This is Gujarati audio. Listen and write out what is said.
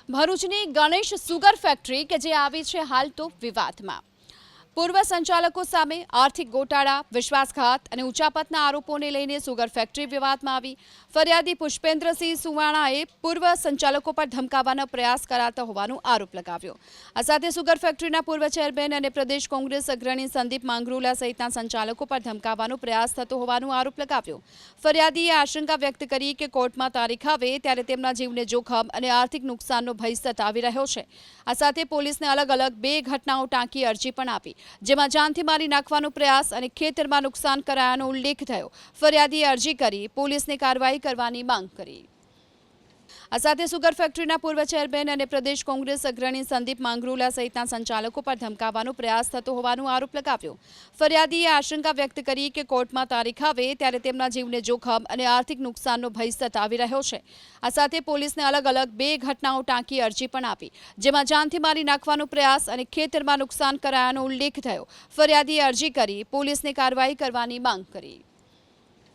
ભરૂચની ગણેશ સુગર ફેક્ટરી કે જે આવી છે હાલ તો વિવાદમાં। પૂર્વ સંચાલકો સામે આર્થિક ગોટાળા, વિશ્વાસઘાત અને ઉચાપતના આરોપોને લઈને સુગર ફેક્ટરી વિવાદમાં આવી। ફરિયાદી પુષ્પેન્દ્રસિંહ સુવાણાએ પૂર્વ સંચાલકો પર ધમકાવવાનો પ્રયાસ કરાતા હોવાનો આરોપ લગાવ્યો। આ સાથે સુગર ફેક્ટરીના પૂર્વ ચેરમેન અને પ્રદેશ કોંગ્રેસ અગ્રણી સંદીપ માંગરોલા સહિતના સંચાલકો પર ધમકાવવાનો પ્રયાસ થતો હોવાનો આરોપ લગાવ્યો। ફરિયાદીએ આશંકા વ્યક્ત કરી કે કોર્ટમાં તારીખ આવે ત્યારે તેમના જીવને જોખમ અને આર્થિક નુકસાનનો ભય સતાવી રહ્યો છે। આ સાથે પોલીસને અલગ અલગ 2 ઘટનાઓ ટાંકી અરજી પણ આપી, જેમાં જાનથી મારી નાખવાનો પ્રયાસ અને ખેતરમાં નુકસાન કરાયાનો ઉલ્લેખ થયો। ફરિયાદીએ અરજી કરી પોલીસને કાર્યવાહી કરવાની માંગ કરી। આ સાથે સુગર ફેક્ટરીના પૂર્વ ચેરમેન અને પ્રદેશ કોંગ્રેસ અગ્રણી સંદીપ માંગરોલા સહિતના સંચાલકો પર ધમકાવવાનો પ્રયાસ થતો હોવાનો આરોપ લગાવ્યો। ફરિયાદીએ આશંકા વ્યક્ત કરી કે કોર્ટમાં તારીખ આવે ત્યારે તેમના જીવને જોખમ અને આર્થિક નુકસાનનો ભય સતાવી રહ્યો છે। આ સાથે પોલીસને અલગ અલગ 2 ઘટનાઓ ટાંકી અરજી પણ આપી, જેમાં જાનથી મારી નાખવાનો પ્રયાસ અને ખેતરમાં નુકસાન કરાયાનો ઉલ્લેખ થયો। ફરિયાદીએ અરજી કરી પોલીસને કાર્યવાહી કરવાની માંગ કરી।